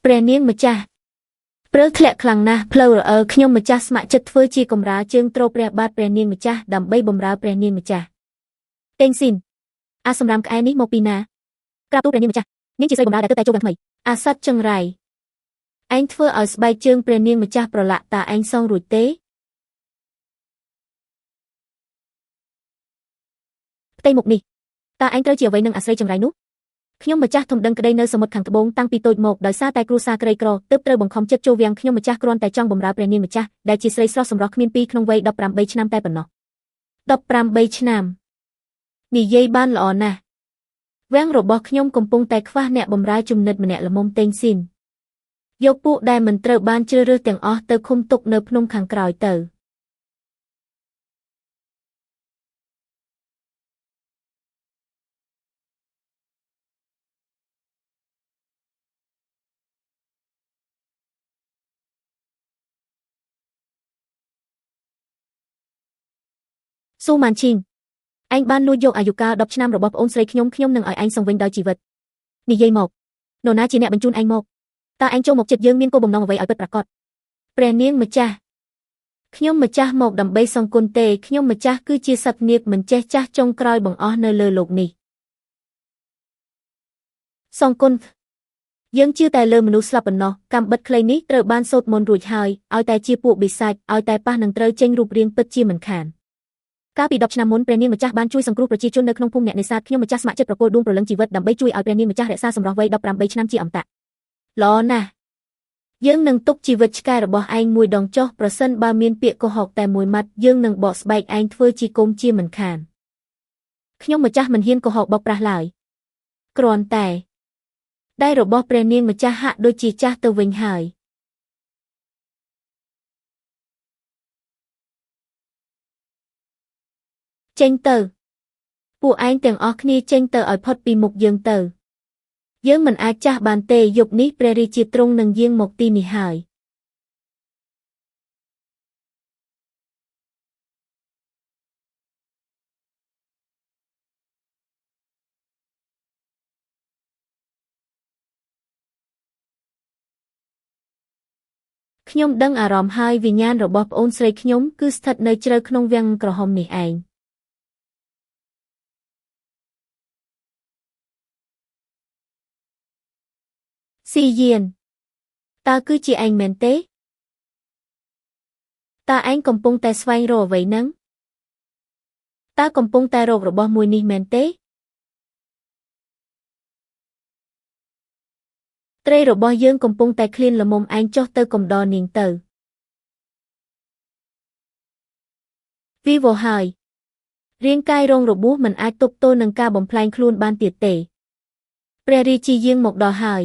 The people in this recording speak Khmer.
ព្រះនាងម្ចាស់ព្រឺធ្លាក់ខ្លាំងណាស់ផ្លូវរអើខ្ញុំម្ចាស់ស្ម័គ្រចិត្តធ្វើជាកម្រាលជើងទ្រព្រះបាទព្រះនាងម្ចាស់ដើម្បីបម្រើព្រះនាងម្ចាស់តេងស៊ីនអាសម្រាមក្អែនេះមកពីណាក្រាបទូលព្រះនាងម្ចាស់នាងជាស្រីបម្រើដែលទើបតែចូលបានថ្មីអាសត្វចង្រៃឯងធ្វើឲ្យស្បែកជើងព្រះនាងម្ចាស់ប្រឡាក់តើឯងសងរួចទេផ្ទៃមុខនេះតើឯងត្រូវជាអ្វីនឹងអាស្រីចង្រៃនោះខ្ញុំម្ចាស់ធំដឹងក្តីនៅសមុទ្រខាងត្បូងតាំងពីតូចមកដោយសារតែគ្រួសារក្រីក្រទើបត្រូវបង្ខំចិត្តចូលវាំងខ្ញុំម្ចាស់គ្រាន់តែចង់បម្រើព្រះនាងម្ចាស់ដែលជាស្រីស្រស់សម្រស់គ្មានពីរក្នុងវ័យ18ឆ្នាំតែប៉ុណ្ណោះ18ឆ្នាំនិយាយបានល្អណាស់វាំងរបស់ខ្ញុំកំពុងតែខ្វះអ្នកបម្រើជំនិតម្នាក់ល្មមតេងស៊ីនយកពួកដែលមិនត្រូវបានជ្រើសរើសទាំងអស់ទៅឃុំទុកនៅភ្នំខាងក្រោយទៅស៊ូម៉ាន់ឈីងឯងបានលួចយកអាយុកាល10ឆ្នាំរបស់ប្អូនស្រីខ្ញុំនឹងឲ្យឯងសងវិញដោយជីវិតនិយាយមកនរណាជាអ្នកបញ្ជូនឯងមកតើឯងចូលមកចិត្តយើងមានគោលបំណងអ្វីឲ្យពិតប្រាកដព្រះនាងម្ចាស់ខ្ញុំម្ចាស់មកដើម្បីសងគុណទេខ្ញុំម្ចាស់គឺជាសត្វនាគមិនចេះចាស់ចុងក្រោយបង្អស់នៅលើโลกនេះសងគុណយើងជឿតែលើមនុស្សស្លាប់ប៉ុណ្ណោះកម្មបិទខ្លីនេះត្រូវបានសូត្រមន្តរួចហើយឲ្យតែជាពួកបិសាចឲ្យតែប៉ះនឹងត្រូវចេញរូបរាងពិតជាមិនខានកាលពី10ឆ្នាំមុនព្រះនាងម្ចាស់បានជួយសង្គ្រោះប្រជាជននៅក្នុងភូមិអ្នកនេសាទខ្ញុំម្ចាស់ស្ម័គ្រចិត្តប្រគល់ដួងព្រលឹងជីវិតដើម្បីជួយឲ្យព្រះនាងម្ចាស់រក្សាសម្រស់វ័យ18ឆ្នាំជាអមតៈល្អណាស់យើងនឹងទុកជីវិតឆ្កែរបស់ឯងមួយដងចុះប្រសិនបើមានពាក្យកុហកតែមួយម៉ាត់យើងនឹងបកស្បែកឯងធ្វើជាគុំជាមិនខានខ្ញុំម្ចាស់មិនហ៊ានកុហកបោកប្រាស់ឡើយគ្រាន់តែដៃរបស់ព្រះនាងម្ចាស់ហាក់ដូចជាចាស់ទៅវិញហើយចេញទៅពួកឯងទាំងអស់គ្នាចេញទៅឲ្យផុតពីមុខយើងទៅយើងមិនអាចចាស់បានទេយប់នេះព្រះរាជាទ្រង់នឹងយាងមកទីនេះហើយខ្ញុំដឹងអារម្មណ៍ហើយវិញ្ញាណរបស់ប្អូនស្រីខ្ញុំគឺស្ថិតនៅជ្រៅក្នុងវាំងក្រហមនេះឯងស៊ីយៀនតើគឺជាឯងមែនទេតើឯងកំពុងតែស្វែងរកអ្វីហ្នឹងតើកំពុងតែរករបស់មួយនេះមែនទេត្រីរបស់យើងកំពុងតែឃ្លានល្មមឯងចុះទៅកំដរនាងទៅវីវហើយរាងកាយរងរបួសមិនអាចទប់ទល់នឹងការបំផ្លាញខ្លួនបានទៀតទេព្រះរាជាយាងមកដល់ហើយ